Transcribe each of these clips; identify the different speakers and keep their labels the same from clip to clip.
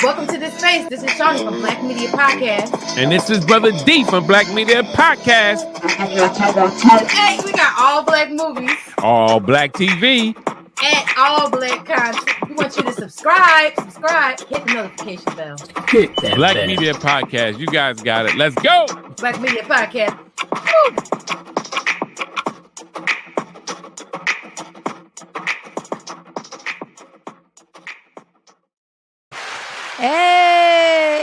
Speaker 1: Welcome to this space. This is Shoney from Black Media Podcast.
Speaker 2: And this is Brother D from Black Media Podcast.
Speaker 1: Hey, we got all black movies.
Speaker 2: All black TV.
Speaker 1: And all black content. We want you to subscribe, hit the notification bell.
Speaker 2: Hit that Black bell. Media Podcast. You guys got it. Let's go.
Speaker 1: Black Media Podcast. Woo. Hey!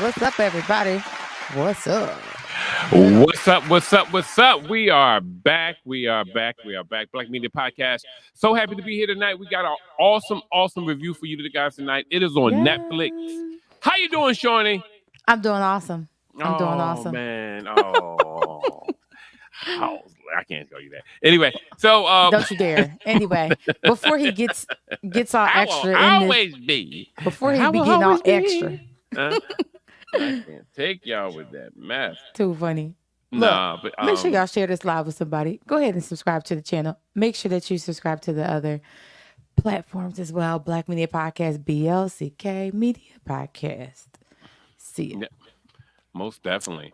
Speaker 1: What's up, everybody? What's up?
Speaker 2: What's up? We are back. Black Media Podcast. So happy to be here tonight. We got an awesome review for you guys tonight. It is on Netflix. How you doing, Shoney?
Speaker 1: I'm doing awesome. I'm doing awesome.
Speaker 2: Man. I can't tell you that. Anyway, so
Speaker 1: don't you dare. Anyway, before he gets all extra, before he be getting all extra,
Speaker 2: I can't take y'all with that mess.
Speaker 1: Too funny.
Speaker 2: Look, but
Speaker 1: make sure y'all share this live with somebody. Go ahead and subscribe to the channel. Make sure that you subscribe to the other platforms as well. Black Media Podcast, BLCK Media Podcast. See you.
Speaker 2: Yeah, most definitely.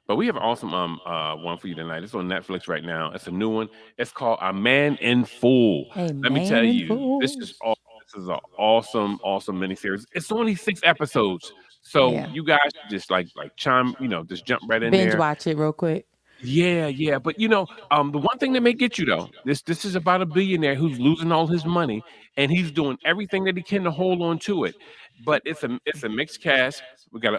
Speaker 2: But we have an awesome one for you tonight. It's on Netflix right now. It's a new one. It's called A Man in Full. Let me tell you, this is an awesome miniseries. It's only 6 episodes. So you guys just like chime, just jump right in there.
Speaker 1: Binge watch it real quick.
Speaker 2: Yeah. But the one thing that may get you though, this is about a billionaire who's losing all his money and he's doing everything that he can to hold on to it. But it's a mixed cast.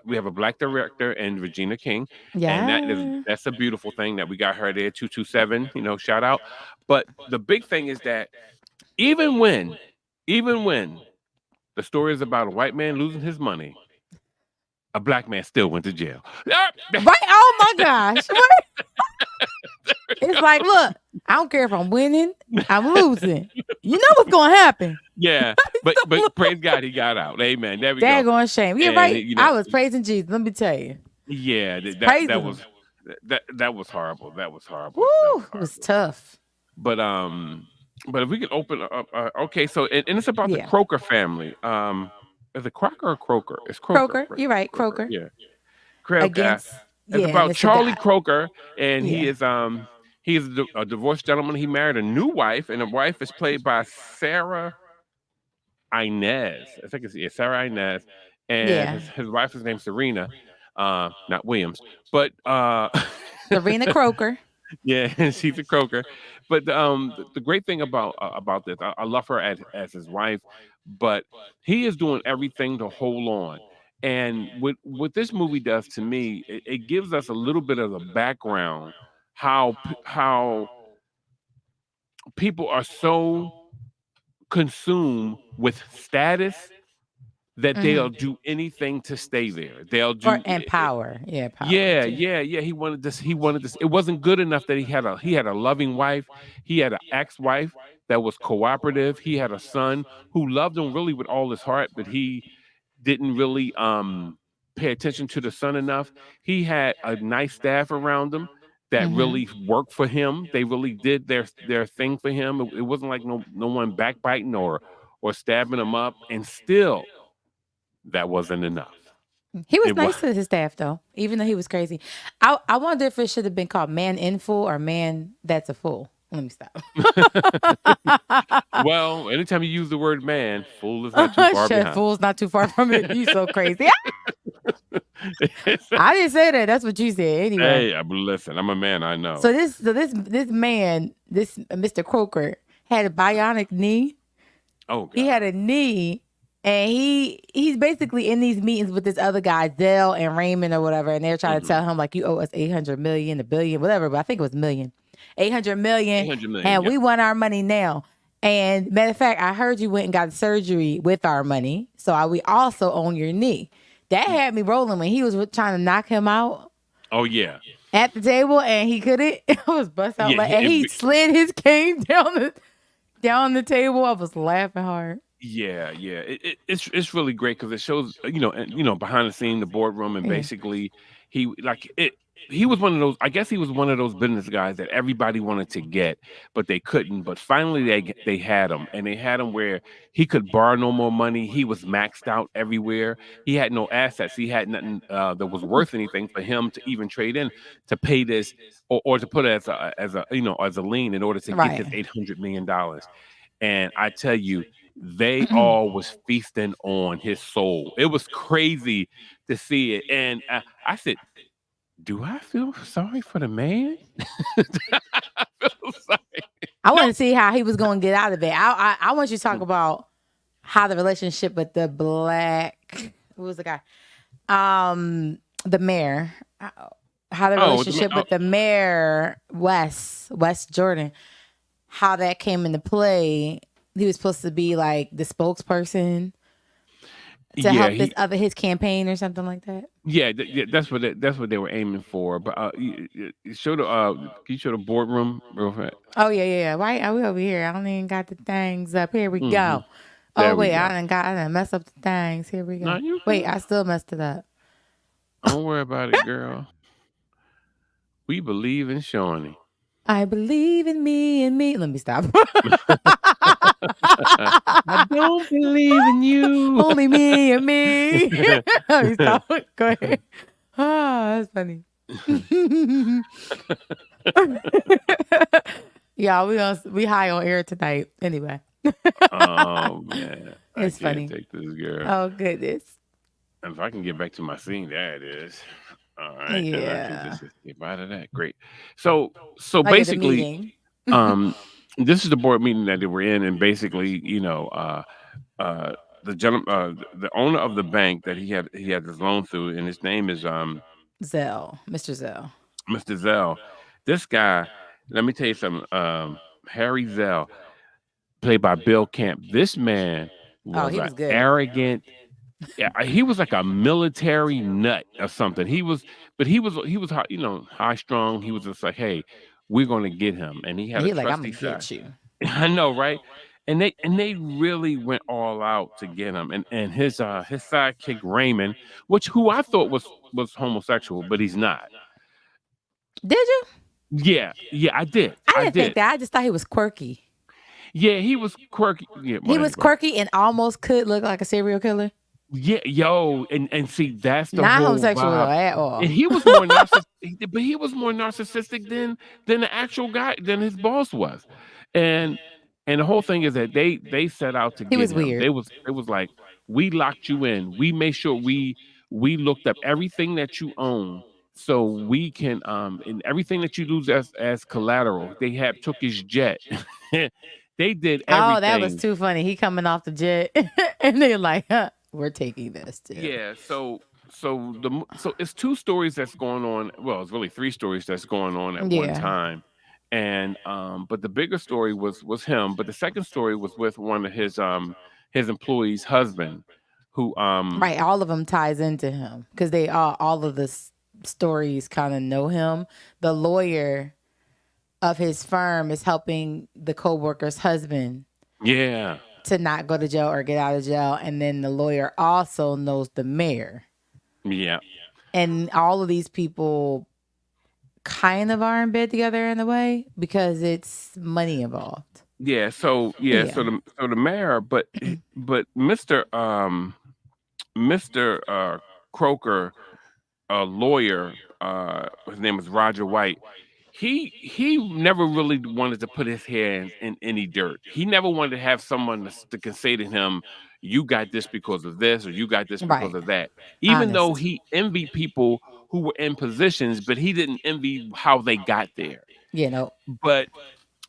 Speaker 2: We have a black director and Regina King.
Speaker 1: Yeah.
Speaker 2: And that's a beautiful thing that we got her there, 227, shout out. But the big thing is that even when the story is about a white man losing his money, a black man still went to jail.
Speaker 1: Right? Oh my gosh. It's like, look, I don't care if I'm winning, I'm losing. You know what's going to happen.
Speaker 2: Yeah, but praise God, he got out. Amen. There we go.
Speaker 1: Daggone shame. You're right. I was praising Jesus. Let me tell you.
Speaker 2: Yeah, that was horrible. That was horrible.
Speaker 1: Woo, it was tough.
Speaker 2: But if we could open up, okay. So and it's about the Croker family. Is it Crocker or Croker? It's Croker.
Speaker 1: You're right, Croker.
Speaker 2: Yeah, It's about Charlie Croker, and he is a divorced gentleman. He married a new wife, and the wife is played by Sarah Inez. I think it's Sarah Inez, and his wife is named Serena, not Williams, but
Speaker 1: Serena Croker.
Speaker 2: Yeah, she's a Croker. But the great thing about this, I love her as his wife, but he is doing everything to hold on. And what this movie does to me, it gives us a little bit of the background how people are so consumed with status that they'll do anything to stay there. They'll do
Speaker 1: power. Yeah, power.
Speaker 2: Yeah. He wanted this. It wasn't good enough that he had a loving wife. He had an ex-wife that was cooperative. He had a son who loved him really with all his heart, but he didn't really pay attention to the son enough. He had a nice staff around him that really worked for him. They really did their thing for him. It wasn't like no one backbiting or stabbing him up, and still that wasn't enough.
Speaker 1: He was nice to his staff though, even though he was crazy. I wonder if it should have been called Man in Full or Man That's a Fool. Let me stop.
Speaker 2: Well, anytime you use the word man, fool is not too far behind.
Speaker 1: Fool's not too far from it. You so crazy. I didn't say that. That's what you said. Anyway.
Speaker 2: Hey, listen, I'm a man. I know.
Speaker 1: So this man, this Mr. Croker, had a bionic knee.
Speaker 2: Oh, God.
Speaker 1: He had a knee, and he's basically in these meetings with this other guy, Dell and Raymond or whatever, and they're trying to tell him like, you owe us $800 million, $1 billion, whatever. But I think it was $1 $800 million, and we want our money now. And matter of fact, I heard you went and got surgery with our money, so we also own your knee. That had me rolling when he was trying to knock him out.
Speaker 2: Oh yeah,
Speaker 1: at the table, and he couldn't. I was bust out and he slid his cane down the table. I was laughing hard.
Speaker 2: Yeah. It's really great because it shows behind the scene, the boardroom, and basically he he was one of those. I guess he was one of those business guys that everybody wanted to get, but they couldn't. But finally, they had him, and they had him where he could borrow no more money. He was maxed out everywhere. He had no assets. He had nothing that was worth anything for him to even trade in to pay this, or to put it as a as a lien in order to get this
Speaker 1: Right.
Speaker 2: $800 million. And I tell you, they all was feasting on his soul. It was crazy to see it, and I said, do I feel sorry for the man? I feel sorry.
Speaker 1: I
Speaker 2: No.
Speaker 1: want to see how he was going to get out of it. I want you to talk about how the relationship with the black, who was the guy? The mayor. How the relationship with the mayor, Wes Jordan, how that came into play. He was supposed to be like the spokesperson to help his campaign or something like that.
Speaker 2: Yeah, that's what they were aiming for. But show the can you show the boardroom real fast?
Speaker 1: Oh yeah. Why are we over here? I don't even got the things up. Here we go.
Speaker 2: There
Speaker 1: Oh
Speaker 2: we
Speaker 1: wait,
Speaker 2: go.
Speaker 1: I done messed up the things. Here we go.
Speaker 2: No, you
Speaker 1: Wait,
Speaker 2: good.
Speaker 1: I still messed it up.
Speaker 2: Don't worry about it, girl. We believe in Shoney.
Speaker 1: I believe in me and me. Let me stop.
Speaker 2: I don't believe in you.
Speaker 1: Only me and me. Let me stop. Go ahead. Ah, that's funny. Yeah, we high on air tonight. Anyway.
Speaker 2: Oh man,
Speaker 1: It's
Speaker 2: I can't
Speaker 1: funny.
Speaker 2: take this, girl.
Speaker 1: Oh goodness.
Speaker 2: If I can get back to my scene, there it is. All right, and I
Speaker 1: Yeah.
Speaker 2: can just escape out of that. Great. So
Speaker 1: Oh, yeah, the
Speaker 2: basically,
Speaker 1: meeting.
Speaker 2: this is the board meeting that they were in, and basically, the owner of the bank that he had this loan through, and his name is
Speaker 1: Zell, Mr. Zell.
Speaker 2: Mr. Zell. This guy, let me tell you something. Harry Zell, played by Bill Camp. This man
Speaker 1: Oh,
Speaker 2: was
Speaker 1: he
Speaker 2: an
Speaker 1: was good.
Speaker 2: arrogant. Yeah, he was like a military nut or something. But he was high strung. He was just like, hey, we're gonna get him, and he had a
Speaker 1: He like, I'm
Speaker 2: trusty
Speaker 1: gonna
Speaker 2: side.
Speaker 1: get you.
Speaker 2: I know, right? And they really went all out to get him, and his sidekick Raymond, who I thought was homosexual, but he's not.
Speaker 1: Did you?
Speaker 2: Yeah, I did.
Speaker 1: I didn't think that. I just thought he was quirky.
Speaker 2: Yeah, he was quirky. Yeah,
Speaker 1: He was quirky and almost could look like a serial killer.
Speaker 2: Yeah, and see, that's the
Speaker 1: Not
Speaker 2: whole
Speaker 1: homosexual
Speaker 2: vibe.
Speaker 1: at all.
Speaker 2: And he was more narcissistic, but he was more narcissistic than the actual guy, than his boss was. And the whole thing is that they set out to
Speaker 1: He
Speaker 2: get
Speaker 1: was
Speaker 2: him.
Speaker 1: weird.
Speaker 2: It was like, we locked you in. We made sure we looked up everything that you own, so we can and everything that you lose as collateral. They have took his jet. They did
Speaker 1: Oh, that was
Speaker 2: everything.
Speaker 1: too funny. He coming off the jet, and they're like, "We're taking this too."
Speaker 2: Yeah, so it's two stories that's going on. Well, it's really three stories that's going on at one
Speaker 1: Yeah.
Speaker 2: time, and but the bigger story was him. But the second story was with one of his employees' husband, who
Speaker 1: Right. All of them ties into him because they all of the stories kind of know him. The lawyer of his firm is helping the co-worker's husband
Speaker 2: yeah
Speaker 1: to not go to jail or get out of jail, and then the lawyer also knows the mayor.
Speaker 2: yeah
Speaker 1: And all of these people kind of are in bed together in a way because it's money involved.
Speaker 2: so
Speaker 1: Yeah.
Speaker 2: the mayor, but Mr. Croker, a lawyer, his name is Roger White. He never really wanted to put his hands in any dirt. He never wanted to have someone that can say to him, "You got this because of this," or "You got this because
Speaker 1: Right.
Speaker 2: of that." Even though
Speaker 1: Honest.
Speaker 2: he envied people who were in positions, but he didn't envy how they got there.
Speaker 1: You know,
Speaker 2: But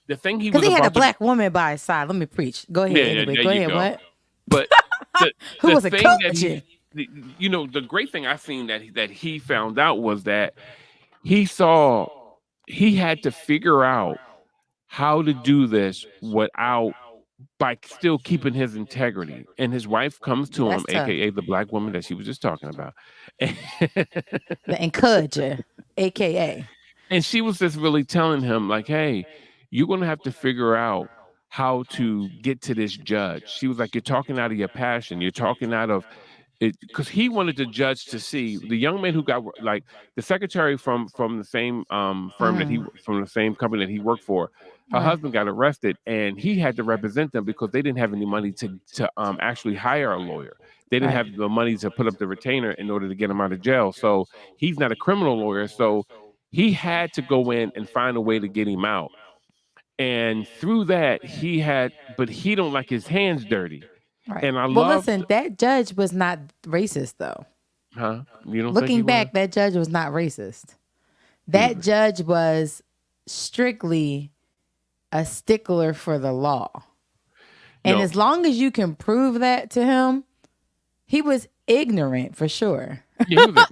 Speaker 2: the thing he
Speaker 1: because
Speaker 2: was
Speaker 1: he had a
Speaker 2: about to
Speaker 1: black woman by his side. Let me preach. Go ahead.
Speaker 2: yeah,
Speaker 1: Anyway,
Speaker 2: there
Speaker 1: go
Speaker 2: you
Speaker 1: ahead.
Speaker 2: go.
Speaker 1: What?
Speaker 2: But
Speaker 1: Who
Speaker 2: the
Speaker 1: was a
Speaker 2: thing that
Speaker 1: coach?
Speaker 2: the great thing I seen that he found out was that he saw he had to figure out how to do this without by still keeping his integrity. And his wife comes to him,
Speaker 1: That's tough.
Speaker 2: aka the black woman that she was just talking about.
Speaker 1: The encourager, AKA.
Speaker 2: And she was just really telling him, like, hey, you're gonna have to figure out how to get to this judge. She was like, you're talking out of your passion, you're talking out of because he wanted the judge to see the young man who got like the secretary from the same firm that he
Speaker 1: Mm,
Speaker 2: from the same company that he worked for. Her
Speaker 1: right.
Speaker 2: husband got arrested, and he had to represent them because they didn't have any money to actually hire a lawyer. They didn't
Speaker 1: Right.
Speaker 2: have the money to put up the retainer in order to get him out of jail. So he's not a criminal lawyer. So he had to go in and find a way to get him out. And through that, but he don't like his hands dirty.
Speaker 1: Right.
Speaker 2: And I
Speaker 1: Well, listen,
Speaker 2: loved,
Speaker 1: that judge was not racist, though.
Speaker 2: huh? You don't think he
Speaker 1: Looking
Speaker 2: was?
Speaker 1: back, that judge was not racist. That
Speaker 2: Hmm.
Speaker 1: judge was strictly a stickler for the law. And
Speaker 2: No,
Speaker 1: as long as you can prove that to him, he was ignorant for sure.
Speaker 2: yeah, he was like,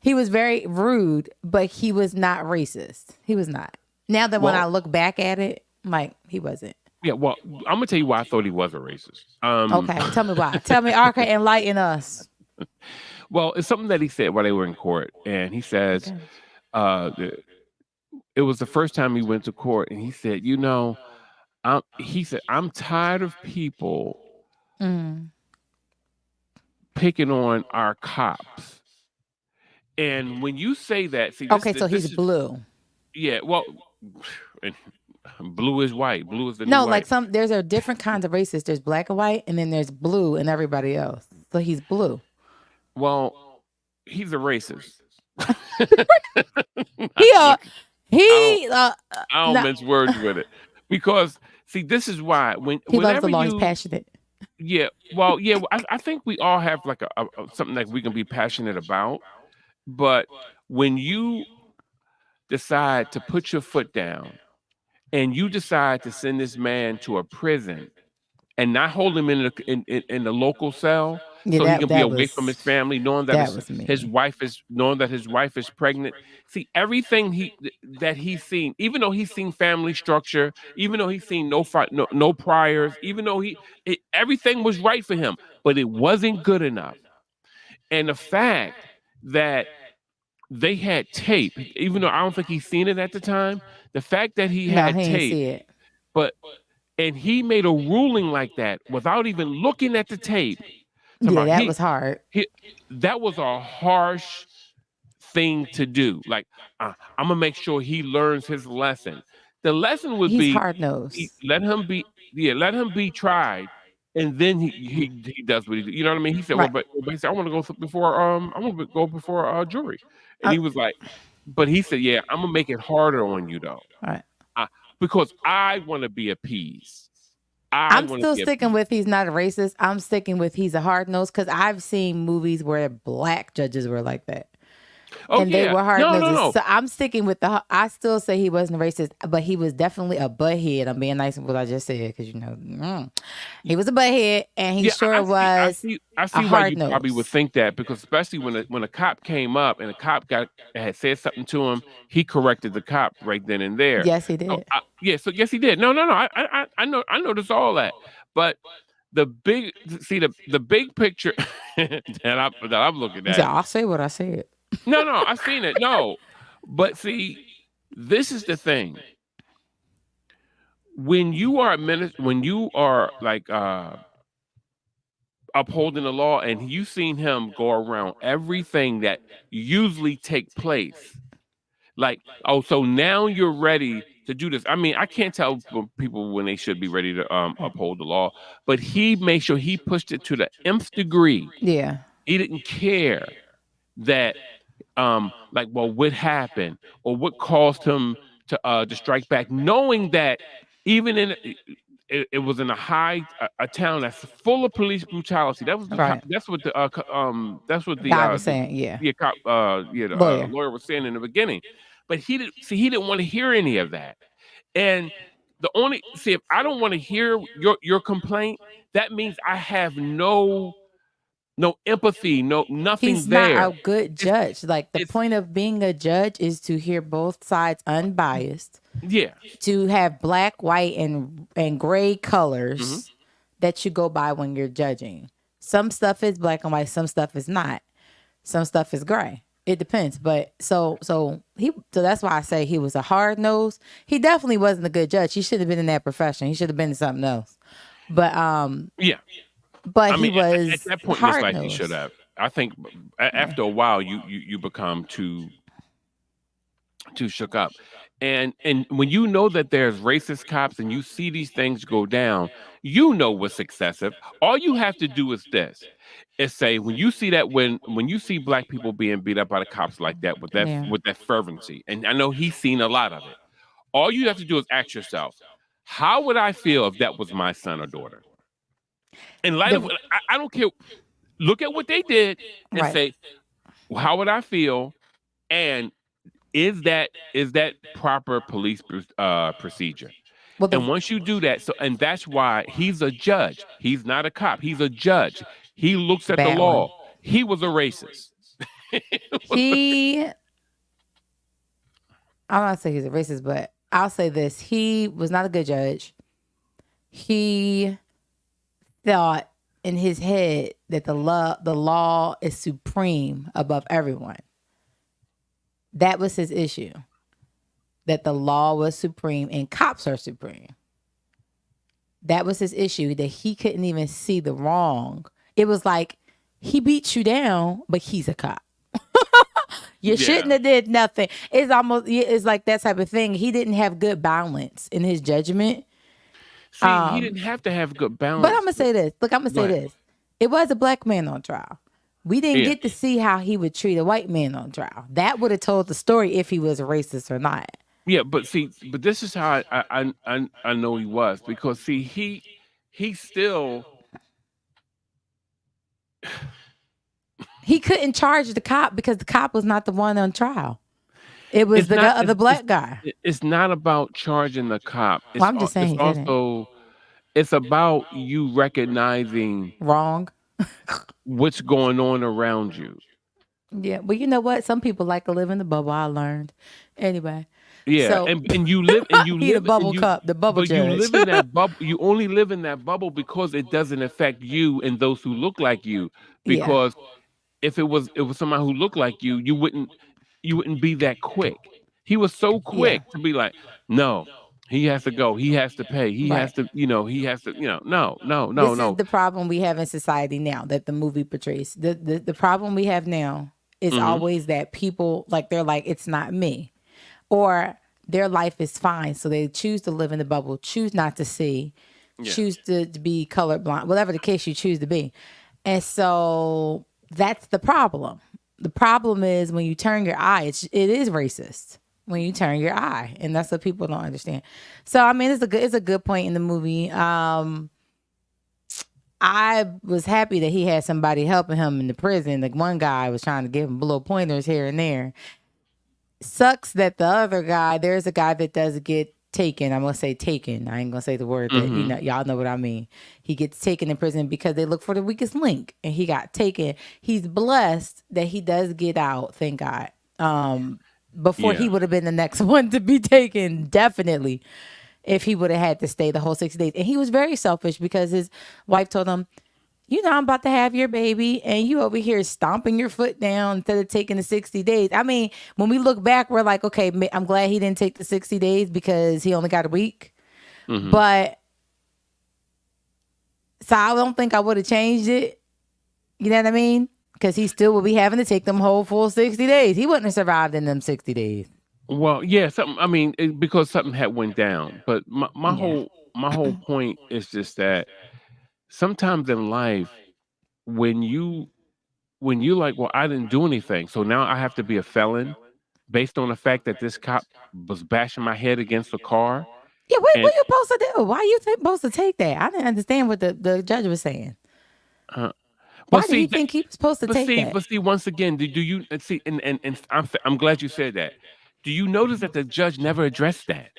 Speaker 1: He was very rude, but he was not racist. He was not. Now that when I
Speaker 2: well,
Speaker 1: look back at it, I'm like, he wasn't.
Speaker 2: yeah. Well, I'm gonna tell you why I thought he was a racist.
Speaker 1: Okay, tell me why. Tell me, okay, enlighten us.
Speaker 2: Well, it's something that he said while they were in court, and he says,
Speaker 1: Okay.
Speaker 2: the, it was the first time he went to court, and he said, he said, I'm tired of people
Speaker 1: Mm.
Speaker 2: picking on our cops. And when you say that, see,
Speaker 1: Okay, so he's
Speaker 2: this is
Speaker 1: blue.
Speaker 2: yeah. Well, and blue is white. Blue is the new
Speaker 1: No, like
Speaker 2: white.
Speaker 1: there's a different kinds of racists. There's black and white, and then there's blue and everybody else. So he's blue.
Speaker 2: Well, he's a racist.
Speaker 1: He,
Speaker 2: Look, I don't,
Speaker 1: he,
Speaker 2: I don't
Speaker 1: no,
Speaker 2: mince words with it because see, this is why
Speaker 1: he loves the
Speaker 2: whenever
Speaker 1: law. He's
Speaker 2: you
Speaker 1: passionate.
Speaker 2: yeah, well, yeah, I think we all have like something that we can be passionate about, but when you decide to put your foot down and you decide to send this man to a prison and not hold him in the local cell
Speaker 1: Yeah,
Speaker 2: so he
Speaker 1: that
Speaker 2: can be
Speaker 1: that
Speaker 2: away from
Speaker 1: was
Speaker 2: his family, knowing that
Speaker 1: that was
Speaker 2: his
Speaker 1: me.
Speaker 2: wife is knowing that his wife is pregnant. See, everything that he's seen, even though he's seen family structure, even though he's seen no priors, even though everything was right for him, but it wasn't good enough. And the fact that they had tape, even though I don't think he's seen it at the time, the fact that he
Speaker 1: No,
Speaker 2: had
Speaker 1: he ain't
Speaker 2: tape,
Speaker 1: see it.
Speaker 2: but and he made a ruling like that without even looking at the tape. Talking
Speaker 1: Yeah,
Speaker 2: about
Speaker 1: that was hard.
Speaker 2: he that was a harsh thing to do. Like I'm gonna make sure he learns his lesson. The lesson would
Speaker 1: He's
Speaker 2: be
Speaker 1: hard nosed.
Speaker 2: let him be let him be tried, and then he does what he you know what I mean. He said, well,
Speaker 1: Right.
Speaker 2: but he said, I want to go before I want to go before a jury, and
Speaker 1: Uh,
Speaker 2: he was like, but he said, yeah, I'm gonna make it harder on you though,
Speaker 1: right.
Speaker 2: uh, because I want to be appeased. I
Speaker 1: I'm
Speaker 2: want to
Speaker 1: still
Speaker 2: be
Speaker 1: sticking
Speaker 2: appeased.
Speaker 1: with he's not a racist. I'm sticking with he's a hard nosed because I've seen movies where black judges were like that.
Speaker 2: Oh
Speaker 1: And they
Speaker 2: yeah,
Speaker 1: were hard
Speaker 2: no, no,
Speaker 1: noses.
Speaker 2: no.
Speaker 1: So I'm sticking with I still say he wasn't racist, but he was definitely a butthead. I'm being nice with what I just said because he was a butthead, and he
Speaker 2: Yeah,
Speaker 1: sure was
Speaker 2: I
Speaker 1: a
Speaker 2: see why
Speaker 1: hard
Speaker 2: you probably would
Speaker 1: nose.
Speaker 2: think that because especially when a cop came up and a cop had said something to him, he corrected the cop right then and there.
Speaker 1: Yes, he
Speaker 2: So
Speaker 1: did.
Speaker 2: yeah, so yes, he did. No, no, no. I noticed all that, but the big see the big picture that I'm looking
Speaker 1: He said,
Speaker 2: at.
Speaker 1: "I'll say what I said."
Speaker 2: No, no, I've seen it. No, but see, this is the thing. When you are like upholding the law and you've seen him go around everything that usually take place like oh so now you're ready to do this. I mean, I can't tell people when they should be ready to uphold the law, but he made sure he pushed it to the nth degree.
Speaker 1: Yeah,
Speaker 2: He didn't care that like well what happened or what caused him to strike back, knowing that even in it was in a town that's full of police brutality. That was
Speaker 1: right.
Speaker 2: that's what that's what
Speaker 1: Guy was saying, yeah,
Speaker 2: the cop the
Speaker 1: lawyer.
Speaker 2: lawyer was saying in the beginning. But he didn't want to hear any of that. And the only see if I don't want to hear your complaint, that means I have no empathy, nothing
Speaker 1: He's not
Speaker 2: there.
Speaker 1: a good
Speaker 2: It's
Speaker 1: judge. Like the
Speaker 2: it's
Speaker 1: point of being a judge is to hear both sides unbiased,
Speaker 2: yeah.
Speaker 1: to have black, white, and gray
Speaker 2: Hmm.
Speaker 1: colors that you go by when you're judging. Some stuff is black and white, some stuff is not. Some stuff is gray. It depends. But so that's why I say he was a hard nose. He definitely wasn't a good judge. He should have been in that profession. He should have been in something else. But
Speaker 2: Yeah.
Speaker 1: but
Speaker 2: I
Speaker 1: he
Speaker 2: mean, at
Speaker 1: was
Speaker 2: that point in his
Speaker 1: hard
Speaker 2: life, he should
Speaker 1: nosed.
Speaker 2: have. I think
Speaker 1: Yeah.
Speaker 2: after a while, you become too shook up, and when you know that there's racist cops and you see these things go down, you know what's excessive. All you have to do is this: is say when you see that when you see black people being beat up by the cops like that
Speaker 1: Yeah.
Speaker 2: with that fervency, and I know he's seen a lot of it. All you have to do is ask yourself, how would I feel if that was my son or daughter? In light of,
Speaker 1: The
Speaker 2: I don't care. Look at what they did and
Speaker 1: right.
Speaker 2: say, well, how would I feel? And is that proper police procedure?
Speaker 1: Well,
Speaker 2: And
Speaker 1: the
Speaker 2: once you do that, so and that's why he's a judge. He's not a cop. He's a judge. He looks at the
Speaker 1: bad one.
Speaker 2: law. He was a racist.
Speaker 1: He, I'm not saying he's a racist, but I'll say this: he was not a good judge. He thought in his head that the law is supreme above everyone. That was his issue. That the law was supreme and cops are supreme. That was his issue, that he couldn't even see the wrong. It was like he beats you down, but he's a cop. You shouldn't
Speaker 2: Yeah.
Speaker 1: have did nothing. It's like that type of thing. He didn't have good balance in his judgment.
Speaker 2: See, he didn't have to have good
Speaker 1: But I'm
Speaker 2: balance.
Speaker 1: gonna say this. Look, I'm gonna
Speaker 2: Go
Speaker 1: say
Speaker 2: ahead.
Speaker 1: this. It was a black man on trial. We didn't
Speaker 2: Yeah.
Speaker 1: get to see how he would treat a white man on trial. That would have told the story if he was a racist or not.
Speaker 2: Yeah, but see, but this is how I know he was because see he still
Speaker 1: He couldn't charge the cop because the cop was not the one on trial. It was the other black guy.
Speaker 2: it's not about charging the cop.
Speaker 1: Well, I'm just saying
Speaker 2: It's
Speaker 1: he couldn't.
Speaker 2: also it's about you recognizing
Speaker 1: Wrong.
Speaker 2: what's going on around you.
Speaker 1: Yeah. Well, you know what? Some people like to live in the bubble. I learned. Anyway.
Speaker 2: Yeah,
Speaker 1: So
Speaker 2: and you live and you
Speaker 1: he the
Speaker 2: live and
Speaker 1: bubble
Speaker 2: you
Speaker 1: cup, the bubble
Speaker 2: but you
Speaker 1: judge.
Speaker 2: live in that bubble. You only live in that bubble because it doesn't affect you and those who look like you.
Speaker 1: Yeah.
Speaker 2: Because if it was somebody who looked like you wouldn't be that quick. He was so
Speaker 1: Yeah.
Speaker 2: quick to be like, no, he has to go. He has to pay. He has
Speaker 1: Right.
Speaker 2: to, he has to, no, no, no,
Speaker 1: This is
Speaker 2: no.
Speaker 1: the problem we have in society now that the movie portrays. The problem we have now is
Speaker 2: Hmm.
Speaker 1: always that people like they're like, it's not me. Or their life is fine. So they choose to live in the bubble, choose not to see,
Speaker 2: Yeah.
Speaker 1: choose to be colorblind, whatever the case you choose to be. And so that's the problem. The problem is when you turn your eye, it is racist when you turn your eye. And that's what people don't understand. So I mean it's a good point in the movie. I was happy that he had somebody helping him in the prison. Like one guy was trying to give him little pointers here and there. Sucks that the other guy, there's a guy that does get taken. I'm gonna say taken. I ain't gonna say the word that
Speaker 2: Hmm.
Speaker 1: y'all know what I mean. He gets taken in prison because they look for the weakest link, and he got taken. He's blessed that he does get out. Thank God. Before he
Speaker 2: Yeah.
Speaker 1: would have been the next one to be taken, definitely. If he would have had to stay the whole 60 days, and he was very selfish because his wife told him, you know, I'm about to have your baby, and you over here stomping your foot down instead of taking the 60 days. I mean, when we look back, we're like, okay, I'm glad he didn't take the 60 days because he only got a week.
Speaker 2: Hmm.
Speaker 1: But, so I don't think I would have changed it. You know what I mean? Because he still would be having to take them whole full 60 days. He wouldn't have survived in them 60 days.
Speaker 2: Well, yeah, something. I mean, because something had went down. But
Speaker 1: Yeah.
Speaker 2: my whole point is just that sometimes in life, when you like, well, I didn't do anything, so now I have to be a felon based on the fact that this cop was bashing my head against a car.
Speaker 1: Yeah,
Speaker 2: And
Speaker 1: what you supposed to do? Why you supposed to take that? I didn't understand what the judge was saying.
Speaker 2: uh,
Speaker 1: Why
Speaker 2: but
Speaker 1: did he
Speaker 2: see,
Speaker 1: think he was supposed to take that?
Speaker 2: but see, once again, do you see? And I'm glad you said that. Do you notice that the judge never addressed that?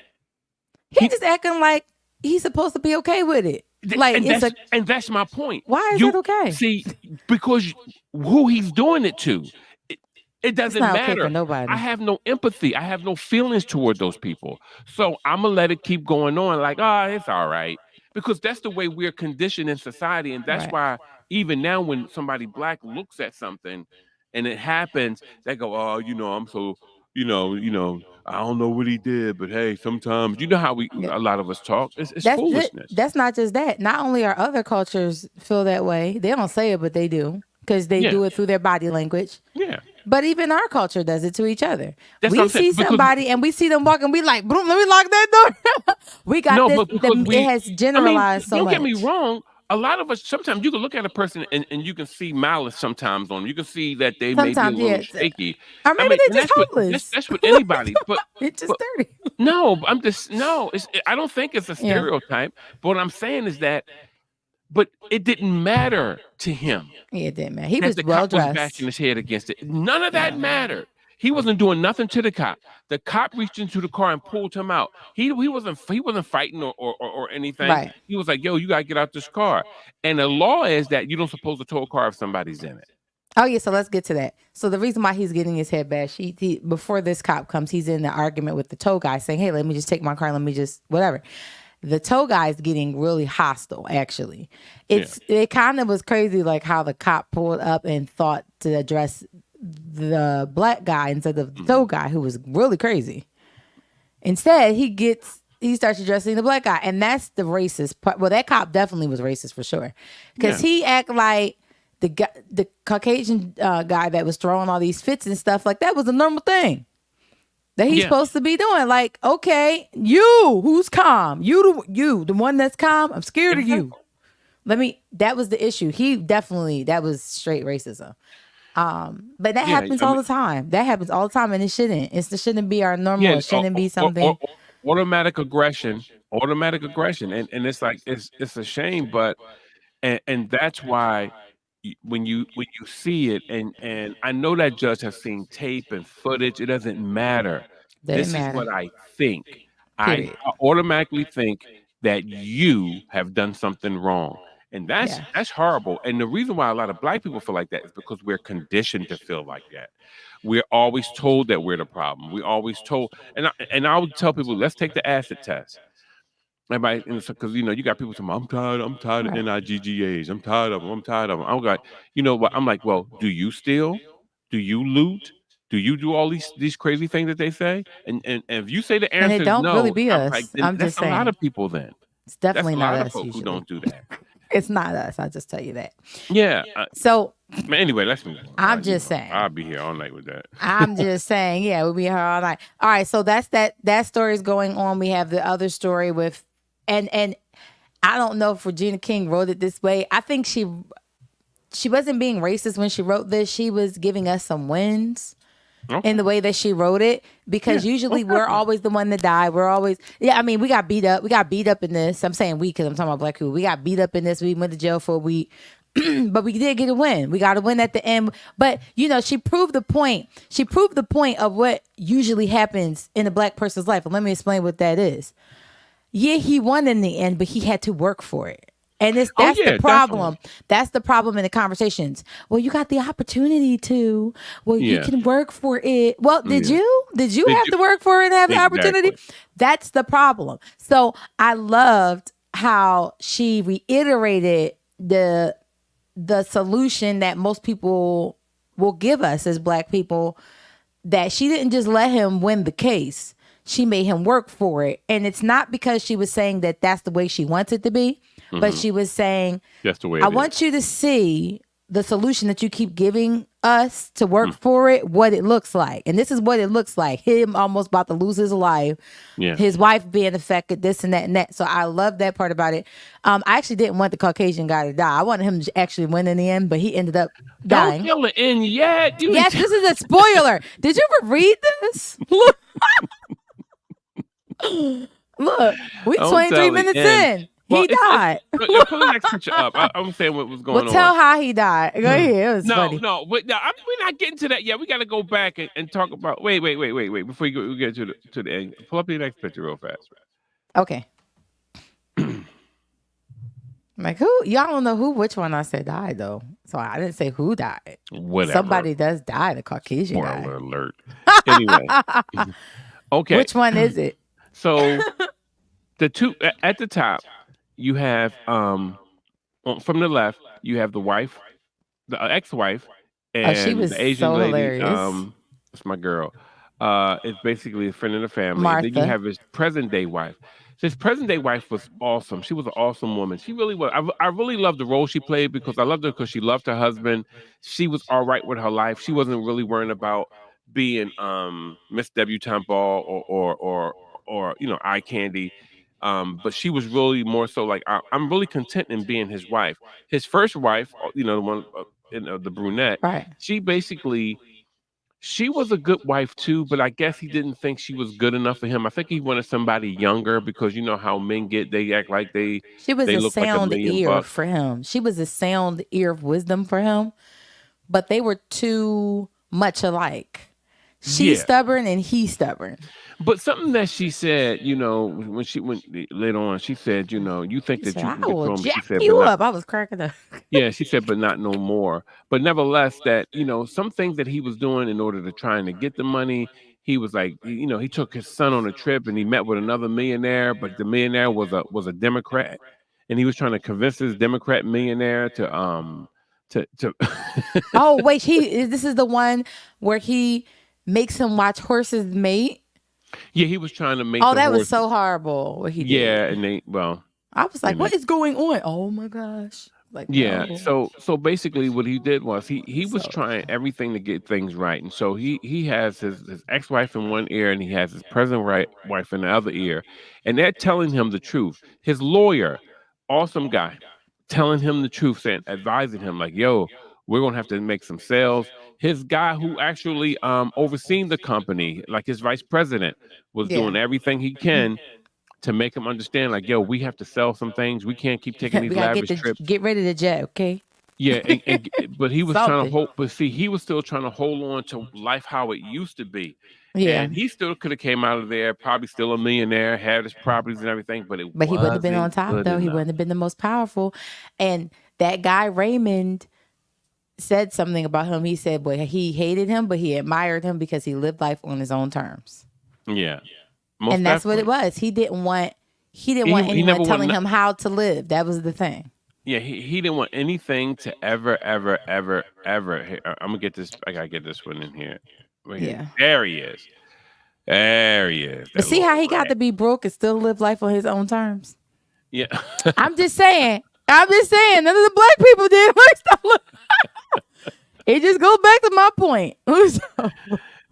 Speaker 1: He
Speaker 2: He
Speaker 1: just acting like he's supposed to be okay with it. Like it's a
Speaker 2: and that's my point.
Speaker 1: why is it
Speaker 2: You
Speaker 1: okay?
Speaker 2: see, because who he's doing it to, it, it
Speaker 1: It's
Speaker 2: doesn't
Speaker 1: not okay for
Speaker 2: matter. I
Speaker 1: nobody.
Speaker 2: have no empathy. I have no feelings toward those people. So I'm gonna let it keep going on. Like, oh, it's all right, because that's the way we're conditioned in society, and that's
Speaker 1: Right.
Speaker 2: why even now when somebody black looks at something and it happens, they go, oh, I'm so. I don't know what he did, but hey, sometimes you know how
Speaker 1: Yeah.
Speaker 2: a lot of us talk. It's
Speaker 1: That's it.
Speaker 2: foolishness.
Speaker 1: That's not just that. Not only are other cultures feel that way, they don't say it, but they do because they
Speaker 2: Yeah,
Speaker 1: do it through their body language.
Speaker 2: yeah.
Speaker 1: But even our culture does it to each other.
Speaker 2: That's what
Speaker 1: We
Speaker 2: I'm saying
Speaker 1: see
Speaker 2: because
Speaker 1: somebody and we see them walking, we like, boom, let me lock that door. We got
Speaker 2: no,
Speaker 1: this.
Speaker 2: but because
Speaker 1: It
Speaker 2: we,
Speaker 1: has
Speaker 2: I mean,
Speaker 1: generalized so
Speaker 2: don't get me
Speaker 1: much.
Speaker 2: wrong. A lot of us sometimes you can look at a person and you can see malice sometimes on them. You can see that they may be a
Speaker 1: Sometimes,
Speaker 2: little
Speaker 1: yeah.
Speaker 2: shaky.
Speaker 1: Or
Speaker 2: I
Speaker 1: maybe
Speaker 2: mean,
Speaker 1: they
Speaker 2: and
Speaker 1: just homeless.
Speaker 2: that's with anybody.
Speaker 1: It's just
Speaker 2: But
Speaker 1: dirty.
Speaker 2: no, I'm just no. I don't think it's a
Speaker 1: Yeah.
Speaker 2: stereotype. But what I'm saying is that, but it didn't matter to him
Speaker 1: Yeah, it didn't matter. He
Speaker 2: that
Speaker 1: was
Speaker 2: the
Speaker 1: well
Speaker 2: cop was bashing
Speaker 1: dressed.
Speaker 2: his head against it. None of that
Speaker 1: Yeah.
Speaker 2: mattered. He wasn't doing nothing to the cop. The cop reached into the car and pulled him out. He wasn't fighting or anything.
Speaker 1: Right.
Speaker 2: He was like, "Yo, you gotta get out this car." And the law is that you don't supposed to tow a car if somebody's in it.
Speaker 1: Oh yeah, so let's get to that. So the reason why he's getting his head bashed, he before this cop comes, he's in the argument with the tow guy, saying, "Hey, let me just take my car, let me just whatever." The tow guy is getting really hostile. Actually,
Speaker 2: Yeah.
Speaker 1: it kind of was crazy, like how the cop pulled up and thought to address the black guy instead of the tow
Speaker 2: Mhm.
Speaker 1: guy, who was really crazy. Instead, he starts addressing the black guy, and that's the racist part. Well, that cop definitely was racist for sure, because
Speaker 2: Yeah.
Speaker 1: he act like the Caucasian guy that was throwing all these fits and stuff like that was a normal thing that he's
Speaker 2: Yeah.
Speaker 1: supposed to be doing. Like, okay, you who's calm, you the one that's calm. I'm scared of you.
Speaker 2: Exactly.
Speaker 1: That was the issue. That was straight racism. But that
Speaker 2: Yeah.
Speaker 1: happens
Speaker 2: I
Speaker 1: all
Speaker 2: mean,
Speaker 1: the time. That happens all the time, and it shouldn't. It shouldn't be our normal.
Speaker 2: yeah.
Speaker 1: It shouldn't be something.
Speaker 2: Automatic aggression. Automatic aggression. And it's like it's a shame, but and that's why when you see it and I know that judge has seen tape and footage, it doesn't matter.
Speaker 1: Doesn't
Speaker 2: This is what
Speaker 1: matter.
Speaker 2: I think.
Speaker 1: Period.
Speaker 2: I automatically think that you have done something wrong. And
Speaker 1: Yeah.
Speaker 2: that's horrible. And the reason why a lot of black people feel like that is because we're conditioned to feel like that. We're always told that we're the problem. We always told, and I would tell people, let's take the acid test. Everybody, because you got people saying, I'm tired of
Speaker 1: Right.
Speaker 2: NIGGAs. I'm tired of them. I'm tired of them. I'm like, you know what? I'm like, well, do you steal? Do you loot? Do you do all these crazy things that they say? And if you say the
Speaker 1: And it
Speaker 2: answer is
Speaker 1: don't really
Speaker 2: no,
Speaker 1: be
Speaker 2: I'm like,
Speaker 1: us.
Speaker 2: then
Speaker 1: I'm
Speaker 2: that's
Speaker 1: just
Speaker 2: a lot
Speaker 1: saying.
Speaker 2: of people. Then
Speaker 1: It's
Speaker 2: that's
Speaker 1: definitely
Speaker 2: a
Speaker 1: not
Speaker 2: lot of
Speaker 1: us
Speaker 2: folk who
Speaker 1: usually.
Speaker 2: don't do that.
Speaker 1: It's not us. I'll just tell you that.
Speaker 2: Yeah.
Speaker 1: So
Speaker 2: Man, anyway, let's move on.
Speaker 1: I'm just saying.
Speaker 2: I'll be here all night with that.
Speaker 1: I'm just saying, yeah, we'll be here all night. All right, so that's that story is going on. We have the other story with and I don't know if Regina King wrote it this way. I think she wasn't being racist when she wrote this. She was giving us some wins in
Speaker 2: Okay.
Speaker 1: the way that she wrote it, because
Speaker 2: Yeah.
Speaker 1: usually
Speaker 2: Most
Speaker 1: we're
Speaker 2: definitely.
Speaker 1: always the one that die. We're always, yeah, I mean, we got beat up. We got beat up in this. I'm saying we because I'm talking about black people. We got beat up in this. We went to jail for a week. But we did get a win. We got a win at the end. But she proved the point. She proved the point of what usually happens in a black person's life. And let me explain what that is. Yeah, he won in the end, but he had to work for it. And
Speaker 2: Oh
Speaker 1: that's the
Speaker 2: yeah,
Speaker 1: problem.
Speaker 2: definitely.
Speaker 1: That's the problem in the conversations. Well, you got the opportunity to. Well, you
Speaker 2: Yeah.
Speaker 1: can work for it. Well, did
Speaker 2: Yeah.
Speaker 1: you? Did you
Speaker 2: Did
Speaker 1: have
Speaker 2: you
Speaker 1: to work for it and have the opportunity?
Speaker 2: exactly?
Speaker 1: That's the problem. So I loved how she reiterated the solution that most people will give us as black people, that she didn't just let him win the case. She made him work for it. And it's not because she was saying that that's the way she wants it to be, but
Speaker 2: Hmm.
Speaker 1: she was saying,
Speaker 2: That's the way
Speaker 1: I
Speaker 2: it is.
Speaker 1: want you to see the solution that you keep giving us to work
Speaker 2: Mm.
Speaker 1: for it, what it looks like. And this is what it looks like. Him almost about to lose his life,
Speaker 2: Yeah.
Speaker 1: his wife being affected, this and that and that. So I love that part about it. I actually didn't want the Caucasian guy to die. I wanted him to actually win in the end, but he ended up
Speaker 2: Don't
Speaker 1: dying.
Speaker 2: tell the end yet. You
Speaker 1: Yes, this is a spoiler. Did you ever read this? Look, look, we
Speaker 2: don't
Speaker 1: 23
Speaker 2: tell the
Speaker 1: minutes
Speaker 2: end.
Speaker 1: in.
Speaker 2: Well,
Speaker 1: He died.
Speaker 2: pull the next picture up. I'm saying what was
Speaker 1: Well,
Speaker 2: going
Speaker 1: tell
Speaker 2: on.
Speaker 1: how he died. Go ahead. It was
Speaker 2: No,
Speaker 1: funny.
Speaker 2: no, no. We're not getting to that yet. We got to go back and talk about. Wait. Before we get to the end, pull up your next picture real fast.
Speaker 1: Okay. Like who? Y'all don't know which one I said died though. So I didn't say who died.
Speaker 2: Whatever.
Speaker 1: Somebody does die. The Caucasian guy.
Speaker 2: Spoiler alert. Anyway, okay.
Speaker 1: Which one is it?
Speaker 2: So the two at the top, you have from the left, you have the wife, the ex-wife,
Speaker 1: Oh, she
Speaker 2: and
Speaker 1: was
Speaker 2: the Asian
Speaker 1: so
Speaker 2: lady.
Speaker 1: hilarious.
Speaker 2: That's my girl. is basically a friend of the family, and then you
Speaker 1: Martha.
Speaker 2: have his present day wife. His present day wife was awesome. She was an awesome woman. She really was. I really loved the role she played because I loved her because she loved her husband. She was all right with her life. She wasn't really worrying about being Miss Debutante Ball or eye candy. But she was really more so like I'm really content in being his wife. His first wife, the one the brunette,
Speaker 1: Right.
Speaker 2: she basically she was a good wife too, but I guess he didn't think she was good enough for him. I think he wanted somebody younger because you know how men get, they act like
Speaker 1: She was
Speaker 2: they
Speaker 1: a
Speaker 2: look like a
Speaker 1: sound
Speaker 2: million
Speaker 1: ear
Speaker 2: bucks.
Speaker 1: for him. She was a sound ear of wisdom for him, but they were too much alike. She's
Speaker 2: Yeah.
Speaker 1: stubborn and he's stubborn.
Speaker 2: But something that she said, when she went later on, she said, you think
Speaker 1: He
Speaker 2: that
Speaker 1: said,
Speaker 2: you
Speaker 1: I
Speaker 2: can
Speaker 1: will
Speaker 2: control me. She
Speaker 1: jack
Speaker 2: said, but
Speaker 1: you
Speaker 2: not.
Speaker 1: up. I was cracking up.
Speaker 2: Yeah, she said, but not no more. But nevertheless, that some things that he was doing in order to trying to get the money, he was like, he took his son on a trip and he met with another millionaire, but the millionaire was a Democrat, and he was trying to convince this Democrat millionaire to
Speaker 1: Oh, wait, this is the one where he makes him watch horses mate.
Speaker 2: yeah, he was trying to make
Speaker 1: Oh,
Speaker 2: the
Speaker 1: that was
Speaker 2: horse.
Speaker 1: so horrible what he
Speaker 2: Yeah,
Speaker 1: did.
Speaker 2: and they well,
Speaker 1: I was like,
Speaker 2: and
Speaker 1: what is going on? Oh my gosh. Like,
Speaker 2: yeah,
Speaker 1: no.
Speaker 2: so basically what he did was he was
Speaker 1: So
Speaker 2: trying everything to get things right. And so he has his ex-wife in one ear and he has his present wife in the other ear. And they're telling him the truth. His lawyer, awesome guy, telling him the truth, saying advising him like, "Yo, we're going to have to make some sales." His guy who actually overseeing the company, like his vice president, was
Speaker 1: yeah.
Speaker 2: doing everything he can to make him understand like, "Yo, we have to sell some things. We can't keep taking
Speaker 1: We
Speaker 2: these
Speaker 1: gotta
Speaker 2: lavish trips."
Speaker 1: get rid of the jet, okay?
Speaker 2: Yeah, but he was trying to
Speaker 1: Something.
Speaker 2: hold, but see, he was still trying to hold on to life how it used to be,
Speaker 1: Yeah.
Speaker 2: and he still could have came out of there probably still a millionaire, had his properties and everything, but it
Speaker 1: But he wouldn't have been on
Speaker 2: wasn't
Speaker 1: top
Speaker 2: good
Speaker 1: though. He
Speaker 2: enough.
Speaker 1: wouldn't have been the most powerful. And that guy Raymond said something about him. He said, well, he hated him, but he admired him because he lived life on his own terms.
Speaker 2: Yeah, most
Speaker 1: And that's what it
Speaker 2: definitely.
Speaker 1: was. He didn't want
Speaker 2: He
Speaker 1: anyone
Speaker 2: never
Speaker 1: telling
Speaker 2: wanted.
Speaker 1: him how to live. That was the thing.
Speaker 2: Yeah, he didn't want anything to ever. Here, I'm gonna get this. I gotta get this one in here. Right here.
Speaker 1: Yeah.
Speaker 2: There he is. There he is.
Speaker 1: But
Speaker 2: That
Speaker 1: see
Speaker 2: little
Speaker 1: how he got
Speaker 2: rat.
Speaker 1: to be broke and still live life on his own terms?
Speaker 2: Yeah.
Speaker 1: I'm just saying. I'm just saying. None of the black people did. Like, stop it just goes back to my point. So,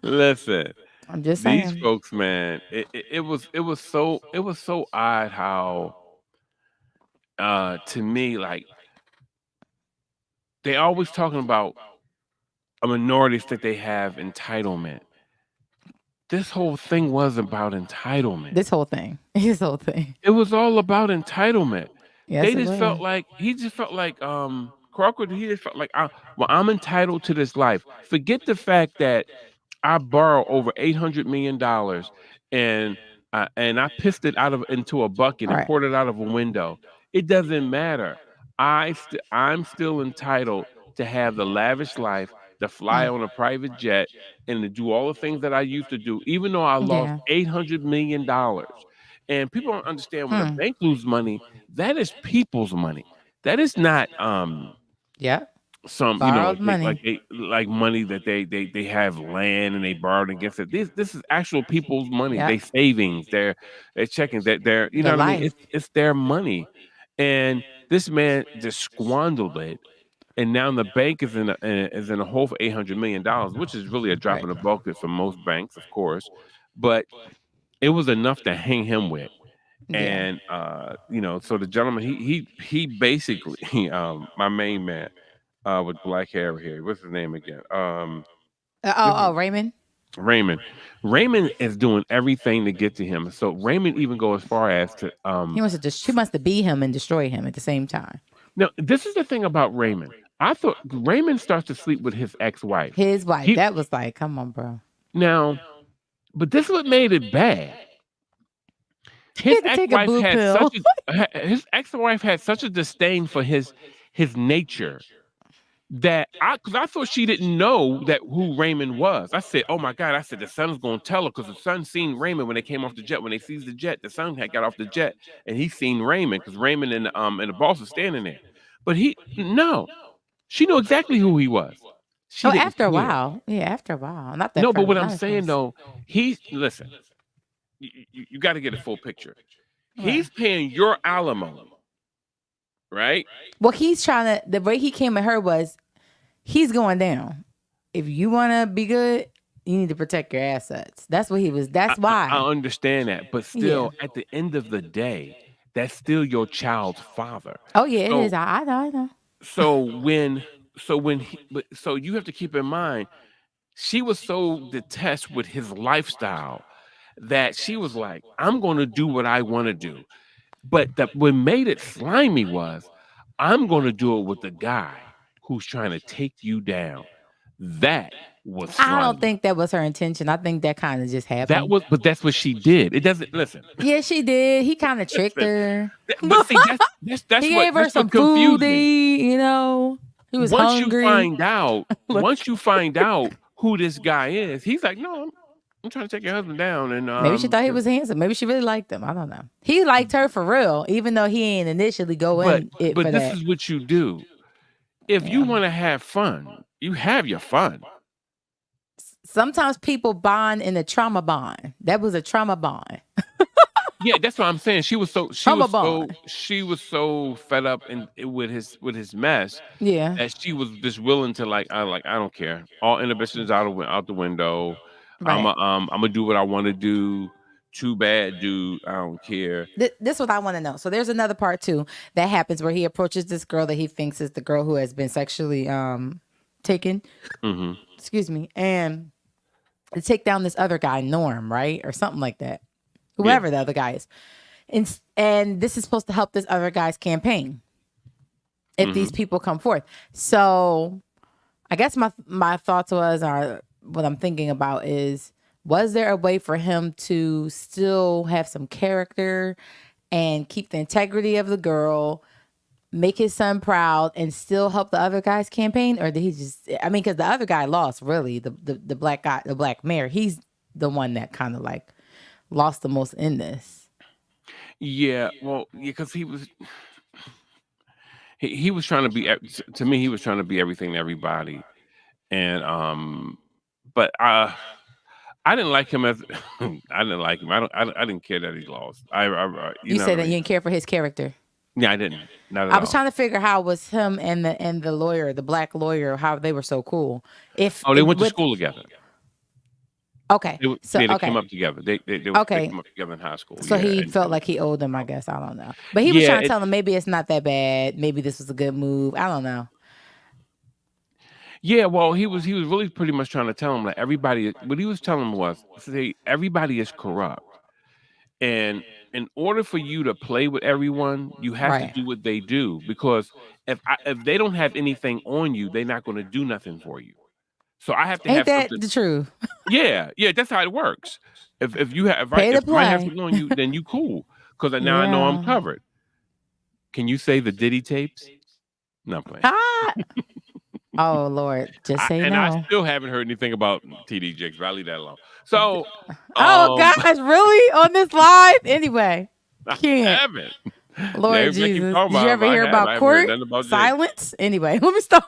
Speaker 2: Listen.
Speaker 1: I'm just
Speaker 2: These
Speaker 1: saying.
Speaker 2: folks, man, it was so odd how to me, like, they always talking about minorities that they have entitlement. This whole thing was about entitlement.
Speaker 1: This whole thing. His whole thing.
Speaker 2: It was all about entitlement.
Speaker 1: Yes,
Speaker 2: They
Speaker 1: it
Speaker 2: just
Speaker 1: was.
Speaker 2: felt like he just felt like Crocker, he just felt like well, I'm entitled to this life. Forget the fact that I borrowed over $800 million and I pissed it out of into a bucket
Speaker 1: All
Speaker 2: and
Speaker 1: right.
Speaker 2: poured it out of a window. It doesn't matter. I'm still entitled to have the lavish life, to fly on a private jet, and to do all the things that I used to do, even though I lost
Speaker 1: Yeah.
Speaker 2: $800 million. And people don't understand when a
Speaker 1: Hmm.
Speaker 2: bank loses money, that is people's money. That is not
Speaker 1: Yeah.
Speaker 2: some
Speaker 1: Borrowed
Speaker 2: like
Speaker 1: money.
Speaker 2: they like money that they have land and they borrowed against it. This is actual people's money,
Speaker 1: Yep.
Speaker 2: they savings, they're checking that they're
Speaker 1: The
Speaker 2: what I mean,
Speaker 1: life.
Speaker 2: it's their money. And this man just squandered it, and now the bank is in a hole for $800 million, which is really a drop
Speaker 1: Right.
Speaker 2: in the bucket for most banks, of course, but it was enough to hang him with.
Speaker 1: Yeah.
Speaker 2: And so the gentleman, he basically my main man with black hair here. What's his name again? This is
Speaker 1: Raymond.
Speaker 2: Raymond. Raymond is doing everything to get to him. So Raymond even go as far as to
Speaker 1: He wants to be him and destroy him at the same time.
Speaker 2: now this is the thing about Raymond. I thought Raymond starts to sleep with his ex-wife.
Speaker 1: His wife.
Speaker 2: He
Speaker 1: That was like, come on, bro.
Speaker 2: now, but this is what made it bad.
Speaker 1: He had to take a blue pill.
Speaker 2: His ex-wife had such a disdain for his nature that because I thought she didn't know that who Raymond was. I said, "Oh my God!" I said, "The son's gonna tell her because the son seen Raymond when they came off the jet. When they sees the jet, the son had got off the jet and he seen Raymond because Raymond and the boss was standing there. But he no, she knew exactly who he was. She
Speaker 1: Oh,
Speaker 2: didn't
Speaker 1: after a
Speaker 2: care.
Speaker 1: while. Yeah, after a while. Not that
Speaker 2: No, but
Speaker 1: first.
Speaker 2: what I'm
Speaker 1: Not at
Speaker 2: saying
Speaker 1: first.
Speaker 2: though, he's listen. You got to get a full picture.
Speaker 1: Right.
Speaker 2: He's paying your alimony, right?
Speaker 1: Well, he's trying to. The way he came at her was he's going down. If you want to be good, you need to protect your assets. That's what he was.
Speaker 2: I,
Speaker 1: That's
Speaker 2: I
Speaker 1: why.
Speaker 2: understand that, but
Speaker 1: Yeah.
Speaker 2: still, at the end of the day, that's still your child's father.
Speaker 1: Oh yeah, it is.
Speaker 2: So,
Speaker 1: I know. I know.
Speaker 2: so when, so you have to keep in mind, she was so detached with his lifestyle that she was like, "I'm going to do what I want to do." But what made it slimy was, "I'm going to do it with the guy who's trying to take you down." That was
Speaker 1: I don't
Speaker 2: slimy.
Speaker 1: think that was her intention. I think that kind of just
Speaker 2: That
Speaker 1: happened.
Speaker 2: was, but that's what she did. It doesn't listen.
Speaker 1: Yeah, she did. He kind of tricked
Speaker 2: Listen.
Speaker 1: her.
Speaker 2: But see,
Speaker 1: He gave her
Speaker 2: that's
Speaker 1: some
Speaker 2: what
Speaker 1: food
Speaker 2: confused
Speaker 1: to
Speaker 2: me.
Speaker 1: eat. He was hungry. Look,
Speaker 2: Once you find out who this guy is, he's like, "No, I'm trying to take your husband down." And
Speaker 1: maybe she thought he was handsome. Maybe she really liked him. I don't know. He liked her for real, even though he ain't initially go
Speaker 2: but
Speaker 1: in it
Speaker 2: but
Speaker 1: for
Speaker 2: this
Speaker 1: that.
Speaker 2: is what you do. If you
Speaker 1: Yeah.
Speaker 2: want to have fun, you have your fun.
Speaker 1: Sometimes people bond in a trauma bond. That was a trauma bond.
Speaker 2: Yeah, that's what I'm saying.
Speaker 1: Trauma bond.
Speaker 2: She was so fed up with his mess
Speaker 1: Yeah.
Speaker 2: that she was just willing to I don't care. All inhibitions out the window.
Speaker 1: Right.
Speaker 2: I'm gonna do what I want to do. Too bad, dude. I don't care.
Speaker 1: This is what I want to know. So there's another part too that happens where he approaches this girl that he thinks is the girl who has been sexually taken.
Speaker 2: Hmm.
Speaker 1: Excuse me. And to take down this other guy, Norm, right? Or something like that.
Speaker 2: Yeah.
Speaker 1: Whoever the other guy is. And this is supposed to help this other guy's campaign if these
Speaker 2: Hmm.
Speaker 1: people come forth. So I guess my thoughts or what I'm thinking about is, was there a way for him to still have some character and keep the integrity of the girl, make his son proud, and still help the other guy's campaign? Or did he just, I mean, because the other guy lost, really, the black guy, the black mayor, he's the one that kind of like lost the most in this.
Speaker 2: Yeah. Well, yeah, because he was trying to be to me he was trying to be everything to everybody, and but I didn't like him as I didn't like him. I didn't care that he lost. You
Speaker 1: You
Speaker 2: know what
Speaker 1: said
Speaker 2: I
Speaker 1: that you
Speaker 2: mean?
Speaker 1: didn't care for his character.
Speaker 2: Yeah, I didn't. Not at
Speaker 1: I was
Speaker 2: all.
Speaker 1: trying to figure how was him and the lawyer, the black lawyer, how they were so cool. If
Speaker 2: Oh, they
Speaker 1: it,
Speaker 2: went to
Speaker 1: with
Speaker 2: school together.
Speaker 1: okay, so
Speaker 2: Yeah, they came
Speaker 1: okay,
Speaker 2: up together. They
Speaker 1: okay,
Speaker 2: came up together in high school.
Speaker 1: so
Speaker 2: Yeah,
Speaker 1: he felt
Speaker 2: and
Speaker 1: like he owed them. I guess I don't know, but he was
Speaker 2: yeah,
Speaker 1: trying to tell him maybe it's not that bad. Maybe this was a good move. I don't know.
Speaker 2: yeah. Well, he was really pretty much trying to tell him like everybody. What he was telling him was, say, everybody is corrupt, and in order for you to play with everyone, you have to
Speaker 1: Right?
Speaker 2: do what they do, because if they don't have anything on you, they're not going to do nothing for you. So I have to
Speaker 1: Ain't
Speaker 2: have
Speaker 1: that
Speaker 2: something.
Speaker 1: the truth?
Speaker 2: Yeah, yeah, that's how it works.
Speaker 1: Pay to
Speaker 2: If I have
Speaker 1: play.
Speaker 2: something on you, then you cool, because now I know I'm
Speaker 1: Yeah.
Speaker 2: covered. Can you say the Diddy tapes? Not playing.
Speaker 1: Ah. Oh Lord, just say
Speaker 2: I
Speaker 1: no.
Speaker 2: still haven't heard anything about TD Jakes, but I leave that alone. So,
Speaker 1: Oh
Speaker 2: um,
Speaker 1: gosh, really on this live? Anyway,
Speaker 2: I
Speaker 1: can't.
Speaker 2: haven't. Now
Speaker 1: Lord
Speaker 2: everybody keep
Speaker 1: Jesus,
Speaker 2: talking
Speaker 1: did you
Speaker 2: about him.
Speaker 1: ever hear
Speaker 2: I
Speaker 1: about
Speaker 2: haven't heard
Speaker 1: court
Speaker 2: nothing about Jakes.
Speaker 1: silence? Anyway, let me stop.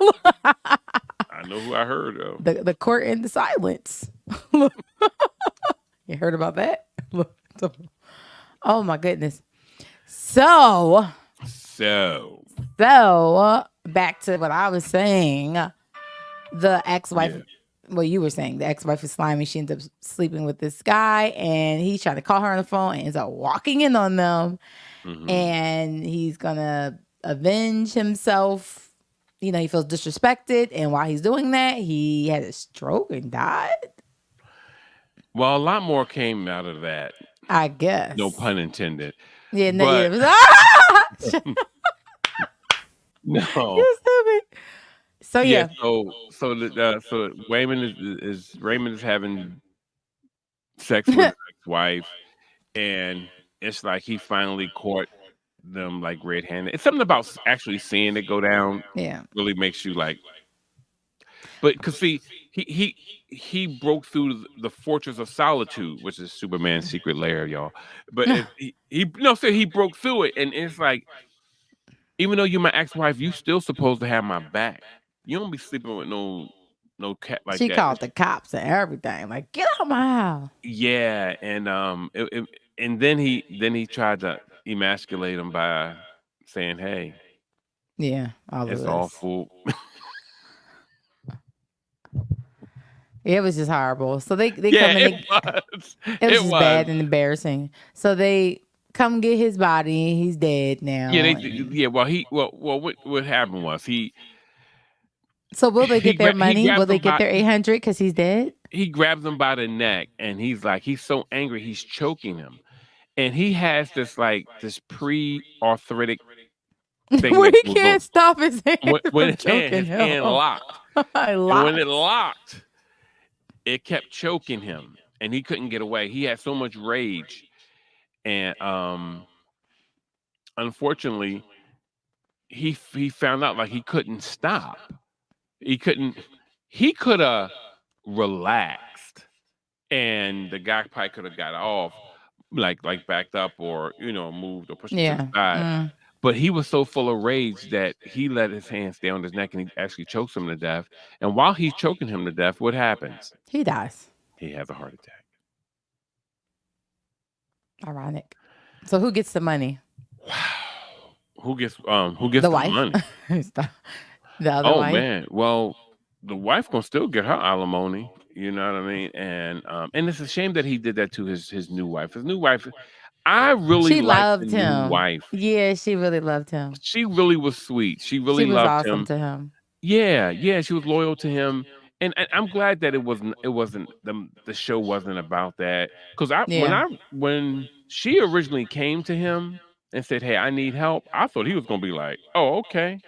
Speaker 2: I know who I heard of.
Speaker 1: The court and the silence. You heard about that? Oh my goodness. So
Speaker 2: So,
Speaker 1: back to what I was saying. The ex-wife,
Speaker 2: yeah.
Speaker 1: what you were saying, the ex-wife is slimy. She ends up sleeping with this guy, and he's trying to call her on the phone and ends up walking in on them.
Speaker 2: Hmm.
Speaker 1: And he's gonna avenge himself. He feels disrespected, and while he's doing that, he had a stroke and died.
Speaker 2: Well, a lot more came out of that.
Speaker 1: I
Speaker 2: No
Speaker 1: guess.
Speaker 2: pun intended.
Speaker 1: Yeah, no, yeah.
Speaker 2: But
Speaker 1: It was,
Speaker 2: no.
Speaker 1: you stupid. So
Speaker 2: Yeah,
Speaker 1: yeah,
Speaker 2: so Raymond is having sex with his ex-wife, and it's like he finally caught them like red-handed. It's something about actually seeing it go down
Speaker 1: yeah.
Speaker 2: really makes you like. But because see, he broke through the fortress of solitude, which is Superman's secret lair, y'all. But he no, so he broke through it, and it's like, even though you're my ex-wife, you still supposed to have my back. You don't be sleeping with no. no cat like
Speaker 1: She
Speaker 2: that.
Speaker 1: called the cops and everything. Like, get out my house.
Speaker 2: Yeah, and and then he tried to emasculate him by saying, "Hey,
Speaker 1: Yeah, all of
Speaker 2: it's
Speaker 1: this.
Speaker 2: awful."
Speaker 1: It was just horrible. So they
Speaker 2: Yeah,
Speaker 1: come in.
Speaker 2: it was.
Speaker 1: It was
Speaker 2: It
Speaker 1: just
Speaker 2: was.
Speaker 1: bad and embarrassing. So they come get his body. He's dead
Speaker 2: Yeah,
Speaker 1: now. And
Speaker 2: yeah. Well, what happened was
Speaker 1: so will they get their
Speaker 2: he
Speaker 1: money? Will
Speaker 2: grabs
Speaker 1: they
Speaker 2: him
Speaker 1: get
Speaker 2: by
Speaker 1: their 800 because he's dead?
Speaker 2: he grabs him by the neck, and he's so angry he's choking him, and he has this pre-arthritic thing
Speaker 1: Where
Speaker 2: that
Speaker 1: he
Speaker 2: goes on
Speaker 1: can't stop his hand
Speaker 2: when
Speaker 1: from choking
Speaker 2: his
Speaker 1: him.
Speaker 2: hand locked,
Speaker 1: I
Speaker 2: and when it
Speaker 1: locked.
Speaker 2: locked, it kept choking him, and he couldn't get away. He had so much rage, and unfortunately, he found out like he couldn't stop. He couldn't. He could have relaxed, and the guy probably could have got off, like backed up or moved or pushed him to the
Speaker 1: Yeah.
Speaker 2: side. But he was so full of rage that he let his hand stay on his neck and he actually chokes him to death. And while he's choking him to death, what happens?
Speaker 1: He dies.
Speaker 2: He has a heart attack.
Speaker 1: Ironic. So who gets the money?
Speaker 2: Wow. Who gets
Speaker 1: The
Speaker 2: the
Speaker 1: wife.
Speaker 2: money?
Speaker 1: The other
Speaker 2: Oh
Speaker 1: wife.
Speaker 2: man. Well, the wife gonna still get her alimony. You know what I mean? And it's a shame that he did that to his new wife. His new wife, I really
Speaker 1: She
Speaker 2: liked the
Speaker 1: loved
Speaker 2: new
Speaker 1: him.
Speaker 2: wife.
Speaker 1: Yeah, she really loved him.
Speaker 2: She really was sweet. She
Speaker 1: She
Speaker 2: really
Speaker 1: was
Speaker 2: loved
Speaker 1: awesome
Speaker 2: him.
Speaker 1: to him.
Speaker 2: Yeah, yeah, she was loyal to him, and I'm glad that it wasn't the show wasn't about that. Because
Speaker 1: Yeah.
Speaker 2: when she originally came to him and said, "Hey, I need help," I thought he was gonna be like, "Oh, okay."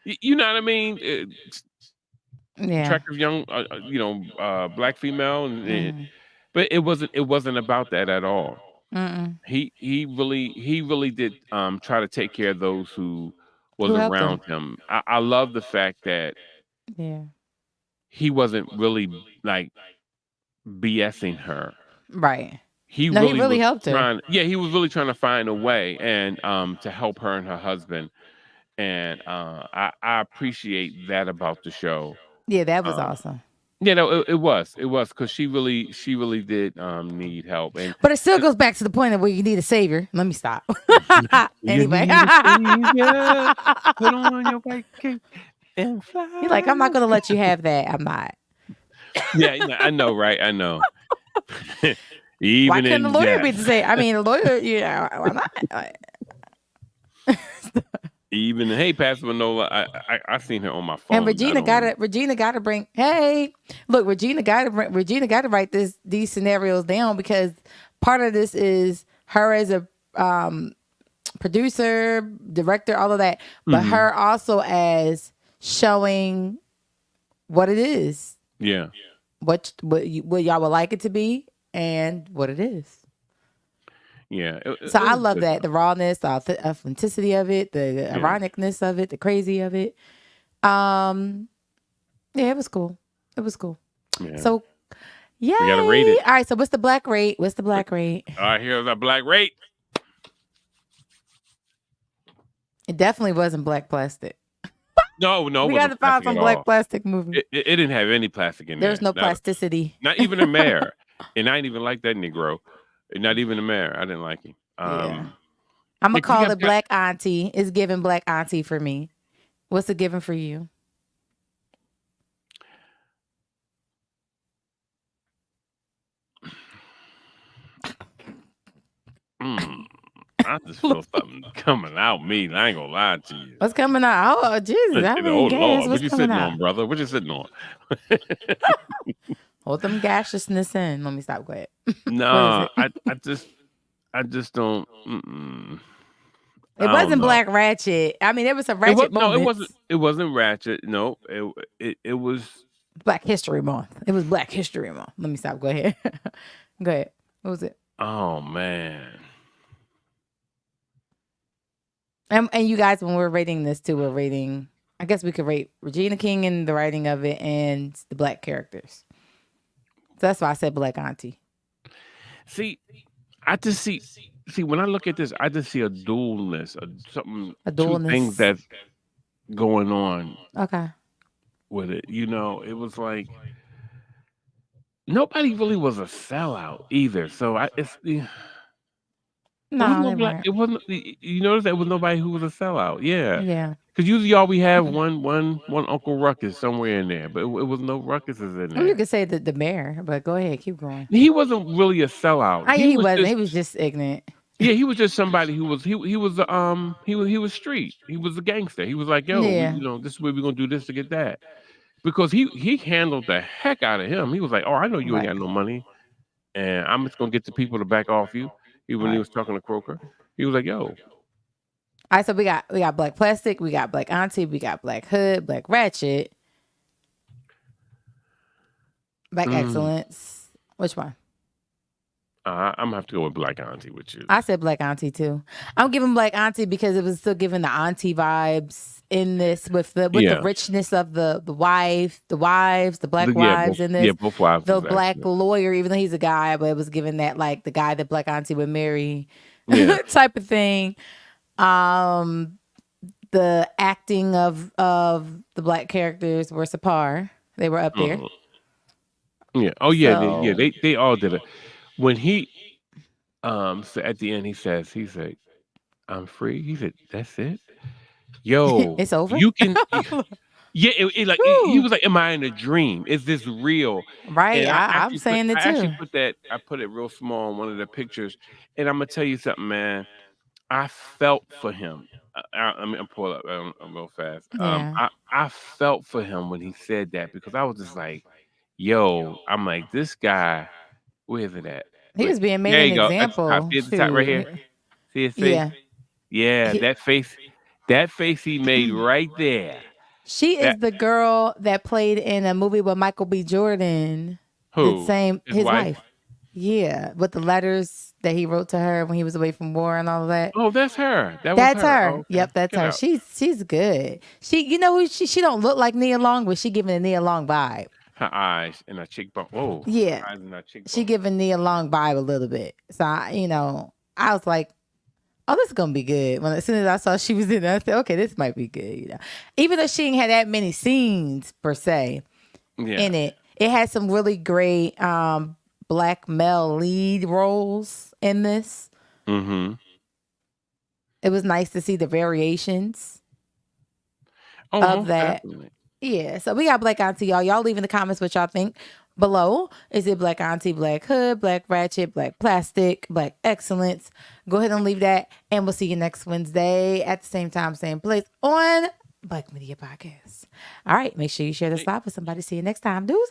Speaker 2: You know what I mean?
Speaker 1: Yeah.
Speaker 2: Attractive young, black female,
Speaker 1: Mm-hmm.
Speaker 2: but it wasn't about that at all.
Speaker 1: Mm-mm.
Speaker 2: He really did try to take care of those who was
Speaker 1: Who helped him?
Speaker 2: around him. I love the fact that
Speaker 1: Yeah.
Speaker 2: he wasn't really like BSing her.
Speaker 1: Right.
Speaker 2: He
Speaker 1: No, he
Speaker 2: really
Speaker 1: really
Speaker 2: was
Speaker 1: helped her.
Speaker 2: trying, yeah, he was really trying to find a way and to help her and her husband. And I appreciate that about the show.
Speaker 1: Yeah, that was
Speaker 2: Um,
Speaker 1: awesome.
Speaker 2: yeah, no, it was because she really did need help. And
Speaker 1: But it still goes back to the point of where you need a savior. Let me stop.
Speaker 2: you
Speaker 1: Anyway.
Speaker 2: need a savior, put on your white cape and fly.
Speaker 1: You're like, I'm not gonna let you have that. I'm not.
Speaker 2: Yeah, I know, right? I know.
Speaker 1: Why
Speaker 2: Even
Speaker 1: couldn't the
Speaker 2: in
Speaker 1: lawyer be
Speaker 2: death.
Speaker 1: the same? I mean, the lawyer, yeah, why not?
Speaker 2: Even hey, Pastor Manola, I seen her on my phone.
Speaker 1: And Regina got to bring. Hey, look, Regina got to write these scenarios down because part of this is her as a producer, director, all of that, but her also as showing what it is,
Speaker 2: Yeah,
Speaker 1: what y'all would like it to be, and what it is.
Speaker 2: yeah.
Speaker 1: So
Speaker 2: It
Speaker 1: I
Speaker 2: was
Speaker 1: love
Speaker 2: good
Speaker 1: that,
Speaker 2: stuff.
Speaker 1: the rawness, the authenticity of it, the ironicness of it, the crazy of it. Yeah, it was cool. It was cool.
Speaker 2: Yeah.
Speaker 1: So, yay!
Speaker 2: We gotta rate it.
Speaker 1: All right. So, what's the black rate? What's the black rate?
Speaker 2: All right, here's our black rate.
Speaker 1: It definitely wasn't black plastic.
Speaker 2: No, it
Speaker 1: We got
Speaker 2: wasn't
Speaker 1: to find
Speaker 2: plastic
Speaker 1: some
Speaker 2: at
Speaker 1: black
Speaker 2: all.
Speaker 1: plastic movie.
Speaker 2: It didn't have any plastic in there.
Speaker 1: There's no plasticity.
Speaker 2: Not even a mayor. And I didn't even like that Negro. Not even a mayor. I didn't like him.
Speaker 1: Yeah. I'm gonna
Speaker 2: if you
Speaker 1: call
Speaker 2: got
Speaker 1: it black auntie. It's giving black auntie for me. What's it giving for you?
Speaker 2: I just feel something coming out me. I ain't gonna lie to you.
Speaker 1: What's coming out? Oh Jesus! I mean, gas.
Speaker 2: Lord, what
Speaker 1: What's
Speaker 2: you
Speaker 1: coming
Speaker 2: sitting
Speaker 1: out?
Speaker 2: on, brother? What you sitting on?
Speaker 1: Hold them gaseousness in. Let me stop. Go ahead.
Speaker 2: No, I just don't.
Speaker 1: It wasn't Black Ratchet. I mean, there was some ratchet moments.
Speaker 2: No, it wasn't Ratchet. No, it was
Speaker 1: Black History Month. It was Black History Month. Let me stop. Go ahead. Go ahead. What was it?
Speaker 2: Oh man.
Speaker 1: And you guys, when we're rating this too, we're rating. I guess we could rate Regina King and the writing of it and the black characters. So that's why I said Black Auntie.
Speaker 2: See, I just see when I look at this, I just see a dualness, two things that's going on.
Speaker 1: Okay.
Speaker 2: with it. You know, it was like nobody really was a sellout either. So it was
Speaker 1: No,
Speaker 2: no
Speaker 1: they
Speaker 2: black.
Speaker 1: weren't.
Speaker 2: It wasn't. You notice there was nobody who was a sellout. Yeah,
Speaker 1: Yeah.
Speaker 2: because usually all we have one Uncle Ruckus somewhere in there, but it was no Ruckuses in
Speaker 1: Well, you
Speaker 2: there.
Speaker 1: could say the mayor, but go ahead, keep going.
Speaker 2: He wasn't really a sellout.
Speaker 1: Oh yeah, he wasn't. He was just ignorant.
Speaker 2: Yeah, he was just somebody who was he was he was street. He was a gangster. He was like, yo,
Speaker 1: Yeah.
Speaker 2: this is where we're gonna do this to get that. Because he handled the heck out of him. He was like, oh, I know you ain't
Speaker 1: Right.
Speaker 2: got no money, and I'm just gonna get the people to back off you. Even when he
Speaker 1: Right.
Speaker 2: was talking to Croker, he was like, yo,
Speaker 1: All right, so we got Black Plastic, we got Black Auntie, we got Black Hood, Black Ratchet, Black
Speaker 2: mm,
Speaker 1: Excellence. Which one?
Speaker 2: I'm gonna have to go with Black Auntie with you.
Speaker 1: I said Black Auntie too. I'm giving Black Auntie because it was still giving the auntie vibes in this with the
Speaker 2: Yeah,
Speaker 1: richness of the wife, the wives, the black
Speaker 2: yeah,
Speaker 1: wives in
Speaker 2: yeah,
Speaker 1: this.
Speaker 2: both wives
Speaker 1: The
Speaker 2: was
Speaker 1: black
Speaker 2: excellent.
Speaker 1: lawyer, even though he's a guy, but it was given that like the guy that Black Auntie would marry
Speaker 2: Yeah,
Speaker 1: type of thing. Um the acting of the black characters were subpar. They were up there.
Speaker 2: mhm, yeah. Oh yeah,
Speaker 1: So
Speaker 2: they all did it. When he so at the end he said, I'm free. He said, that's it. Yo,
Speaker 1: it's over.
Speaker 2: you can. Yeah, he
Speaker 1: Whew.
Speaker 2: was like, "Am I in a dream? Is this real?"
Speaker 1: Right.
Speaker 2: And
Speaker 1: I'm saying it too.
Speaker 2: I put it real small on one of the pictures, and I'm gonna tell you something, man. I felt for him. I mean, I'm pull up I'm real fast.
Speaker 1: Yeah.
Speaker 2: I felt for him when he said that because I was just like, "Yo," I'm like, "This guy, where is it at?"
Speaker 1: He was being made
Speaker 2: There
Speaker 1: an
Speaker 2: you go. At the top.
Speaker 1: example.
Speaker 2: See at the top right here.
Speaker 1: Shoot.
Speaker 2: See his face?
Speaker 1: Yeah.
Speaker 2: Yeah,
Speaker 1: He-
Speaker 2: that face he made right there.
Speaker 1: she is
Speaker 2: That
Speaker 1: the girl that played in a movie with Michael B. Jordan. The
Speaker 2: who?
Speaker 1: same
Speaker 2: His
Speaker 1: his
Speaker 2: wife?
Speaker 1: wife. Yeah. With the letters that he wrote to her when he was away from war and all of that.
Speaker 2: Oh, that's her. That was
Speaker 1: That's
Speaker 2: her. Oh,
Speaker 1: her.
Speaker 2: okay.
Speaker 1: Yep, that's
Speaker 2: Get
Speaker 1: her.
Speaker 2: out.
Speaker 1: She's good. You know who she don't look like Nia Long, but she giving a Nia Long vibe.
Speaker 2: Her eyes and her cheekbone. Whoa,
Speaker 1: Yeah.
Speaker 2: eyes and her
Speaker 1: She
Speaker 2: cheekbone.
Speaker 1: giving Nia Long vibe a little bit. So I was like, oh, this is gonna be good. When as soon as I saw she was in it, I said, okay, this might be good. Even though she ain't had that many scenes per se
Speaker 2: Yeah.
Speaker 1: in it, it had some really great black male lead roles in this.
Speaker 2: Mm-hmm.
Speaker 1: It was nice to see the variations
Speaker 2: Oh,
Speaker 1: of
Speaker 2: most
Speaker 1: that.
Speaker 2: definitely.
Speaker 1: Yeah, so we got Black Auntie, y'all. Y'all leave in the comments what y'all think below. Is it Black Auntie, Black Hood, Black Ratchet, Black Plastic, Black Excellence? Go ahead and leave that, and we'll see you next Wednesday at the same time, same place on Black Media Podcast. All right, make sure you share this live with somebody. See you next time, dudes.